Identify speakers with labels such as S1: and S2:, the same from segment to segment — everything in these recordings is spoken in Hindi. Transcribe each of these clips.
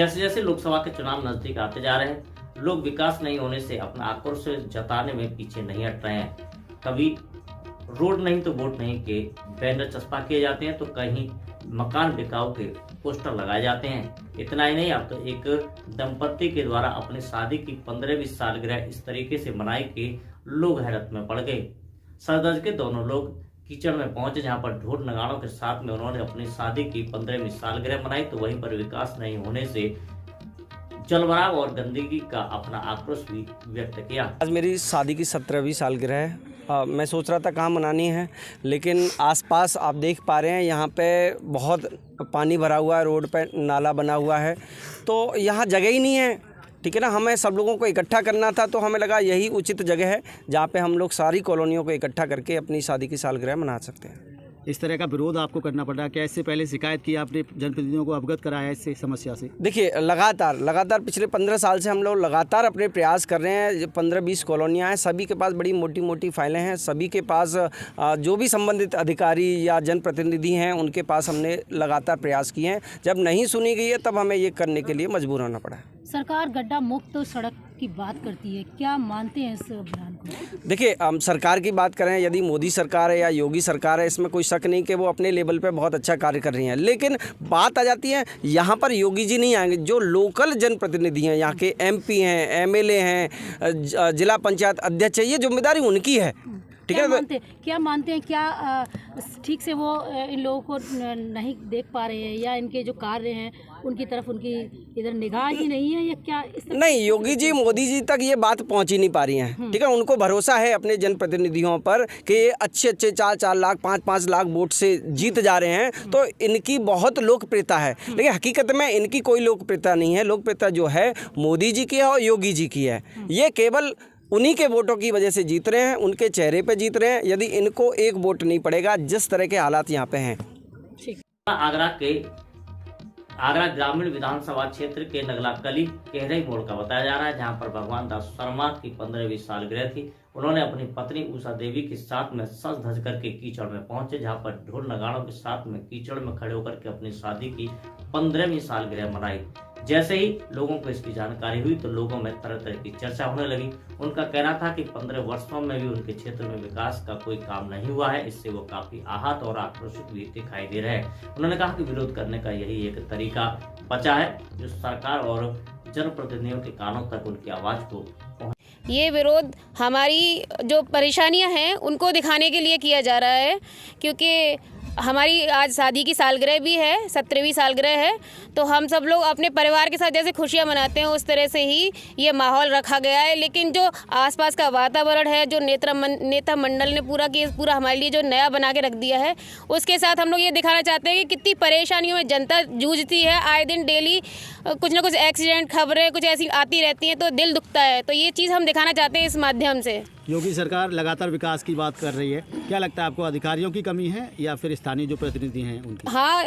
S1: जैसे जैसे लोकसभा के चुनाव नजदीक आते जा रहे हैं, लोग विकास नहीं होने से अपना आक्रोश जताने में पीछे नहीं हट रहे हैं। कभी रोड नहीं तो वोट नहीं के बैनर चस्पा किए जाते हैं, तो कहीं मकान बिकाऊ के पोस्टर लगाए जाते हैं। इतना ही नहीं, अब तो एक दंपत्ति के द्वारा अपनी शादी की 15वीं सालगिरह इस तरीके से मनाई कि लोग हैरत में पड़ गए। सरदर्ज के दोनों लोग कीचड़ में पहुंचे, जहां पर ढोल नगाड़ों के साथ में उन्होंने अपनी शादी की 15वीं सालगिरह मनाई, तो वहीं पर विकास नहीं होने से जलभराव और गंदगी का अपना आक्रोश भी व्यक्त किया।
S2: आज मेरी शादी की 17वीं सालगिरह है। मैं सोच रहा था कहाँ मनानी है, लेकिन आसपास आप देख पा रहे हैं यहाँ पे बहुत पानी भरा हुआ है, रोड पे नाला बना हुआ है, तो यहाँ जगह ही नहीं है। ठीक है ना, हमें सब लोगों को इकट्ठा करना था, तो हमें लगा यही उचित जगह है जहाँ पे हम लोग सारी कॉलोनियों को इकट्ठा करके अपनी शादी की सालगिरह मना सकते हैं।
S3: इस तरह का विरोध आपको करना पड़ रहा है, क्या इससे पहले शिकायत की आपने, जनप्रतिनिधियों को अवगत कराया इससे समस्या से?
S2: देखिए, लगातार पिछले 15 साल से हम लोग लगातार अपने प्रयास कर रहे हैं। 15-20 कॉलोनियाँ हैं, सभी के पास बड़ी मोटी मोटी फाइलें हैं, सभी के पास जो भी संबंधित अधिकारी या जनप्रतिनिधि हैं उनके पास हमने लगातार प्रयास किए हैं। जब नहीं सुनी गई है तब हमें ये करने के लिए मजबूर होना पड़ा।
S4: सरकार गड्ढा मुक्त सड़क की बात करती है, क्या मानते हैं इस अभियान को?
S2: देखिए, हम सरकार की बात करें, यदि मोदी सरकार है या योगी सरकार है, इसमें कोई शक नहीं कि वो अपने लेवल पे बहुत अच्छा कार्य कर रही हैं, लेकिन बात आ जाती है यहाँ पर योगी जी नहीं आएंगे। जो लोकल जनप्रतिनिधि हैं, यहाँ के MP हैं, MLA हैं, जिला पंचायत अध्यक्ष है, ये जिम्मेदारी उनकी है।
S4: क्या मानते हैं क्या ठीक से वो इन लोगों को नहीं देख पा रहे हैं, या इनके जो कार्य हैं उनकी तरफ उनकी इधर निगाह ही नहीं है, या क्या?
S2: नहीं, योगी जी मोदी जी तक ये बात पहुंच ही नहीं पा रही हैं। ठीक है, उनको भरोसा है अपने जनप्रतिनिधियों पर कि ये अच्छे 4-4 लाख 5-5 लाख वोट से जीत जा रहे हैं, तो इनकी बहुत लोकप्रियता है। लेकिन हकीकत में इनकी कोई लोकप्रियता नहीं है। लोकप्रियता जो है मोदी जी की है और योगी जी की है। ये केवल उन्हीं के वोटों की वजह से जीत रहे हैं, उनके चेहरे पे जीत रहे हैं। यदि इनको एक वोट नहीं पड़ेगा, जिस तरह के हालात यहाँ पे हैं।
S1: आगरा ग्रामीण विधानसभा क्षेत्र के नगलाकली केहरई मोड़ का बताया जा रहा है, जहां पर भगवान दास शर्मा की 15वीं सालगिरह थी। उन्होंने अपनी पत्नी उषा देवी के साथ में सज धज करके कीचड़ में पहुंचे, जहां पर ढोल नगाड़ों के साथ में कीचड़ में खड़े होकर के अपनी शादी की 15वीं सालगिरह मनाई। जैसे ही लोगों को इसकी जानकारी हुई, तो लोगों में तरह तरह की चर्चा होने लगी। उनका कहना था कि 15 वर्षों में भी उनके क्षेत्र में विकास का कोई काम नहीं हुआ है। इससे वो काफी आहत और आक्रोशित भी दिखाई दे रहे हैं। उन्होंने कहा कि विरोध करने का यही एक तरीका बचा है, जो सरकार और जनप्रतिनिधियों के कानों तक उनकी आवाज को पहुंचे।
S5: ये विरोध हमारी जो परेशानियां हैं उनको दिखाने के लिए किया जा रहा है, क्योंकि हमारी आज शादी की सालगिरह भी है, 17वीं सालगिरह है, तो हम सब लोग अपने परिवार के साथ जैसे खुशियां मनाते हैं उस तरह से ही ये माहौल रखा गया है। लेकिन जो आसपास का वातावरण है, जो नेता मंडल ने पूरा हमारे लिए जो नया बना के रख दिया है, उसके साथ हम लोग ये दिखाना चाहते हैं कि कितनी परेशानियों में जनता जूझती है। आए दिन डेली कुछ ना कुछ एक्सीडेंट खबरें कुछ ऐसी आती रहती हैं, तो दिल दुखता है। तो ये चीज़ हम दिखाना चाहते हैं इस माध्यम से।
S3: योगी सरकार लगातार विकास की बात कर रही है, क्या लगता है आपको, अधिकारियों की कमी है या फिर स्थानीय जो प्रतिनिधि हैं उनकी?
S5: हाँ,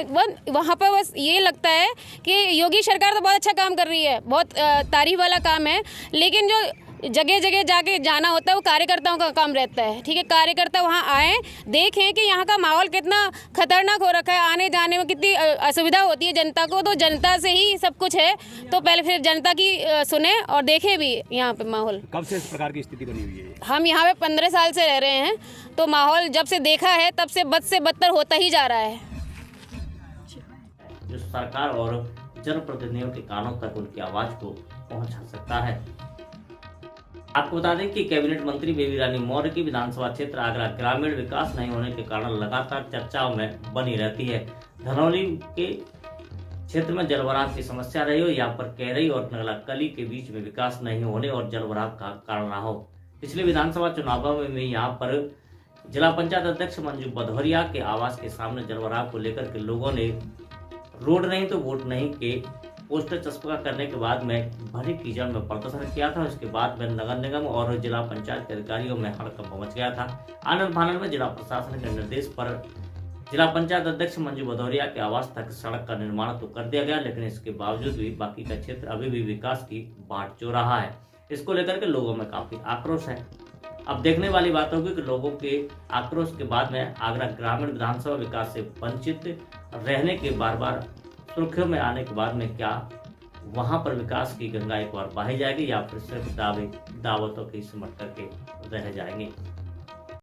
S5: वहाँ पर बस ये लगता है कि योगी सरकार तो बहुत अच्छा काम कर रही है, बहुत तारीफ वाला काम है, लेकिन जो जगह जगह जाके जाना होता है वो कार्यकर्ताओं का काम रहता है। ठीक है, कार्यकर्ता वहाँ आए, देखें कि यहाँ का माहौल कितना खतरनाक हो रखा है, आने जाने में कितनी असुविधा होती है जनता को, तो जनता से ही सब कुछ है। तो पहले फिर जनता की सुने और देखें भी यहाँ पे माहौल।
S3: कब से इस प्रकार की स्थिति बनी हुई है?
S5: हम यहाँ पे 15 साल से रह रहे हैं, तो माहौल जब से देखा है तब से बद से बदतर होता ही जा रहा है।
S1: जो सरकार और जनप्रतिनिधियों के कानों तक उनकी आवाज को पहुंचा सकता है। आपको बता दें कि कैबिनेट मंत्री बेबी रानी मौर्य की विधानसभा क्षेत्र आगरा ग्रामीण विकास नहीं होने के कारण लगातार चर्चाओं में बनी रहती है। धनौली के क्षेत्र में जलभराव की समस्या रही हो, यहाँ पर केहरई और नगलाकली के बीच में विकास नहीं होने और जलभराव का कारण रहा हो। पिछले विधानसभा चुनावों में यहाँ पर जिला पंचायत अध्यक्ष मंजू भदौरिया के आवास के सामने जलभराव को लेकर के लोगों ने रोड नहीं तो वोट नहीं के पोस्टर चस्पा करने के बाद में भरी कीचड़ में प्रदर्शन किया था। उसके बाद में नगर निगम और जिला पंचायत के अधिकारियों में हड़कंप मच गया था। आनंद फानंद में जिला प्रशासन के निर्देश पर जिला पंचायत अध्यक्ष मंजू भदौरिया के आवास तक सड़क का निर्माण तो कर दिया गया, लेकिन इसके बावजूद भी बाकी का क्षेत्र अभी भी विकास की बाट जो रहा है। इसको लेकर के लोगों में काफी आक्रोश है। अब देखने वाली बात होगी कि लोगों के आक्रोश के बाद में आगरा ग्रामीण विधानसभा विकास से वंचित रहने के बार बार सुर्खियों में आने के बाद में क्या वहां पर विकास की गंगा एक बार बहाई जाएगी या फिर सिर्फ दावतों की सिमट करके रह जाएंगे।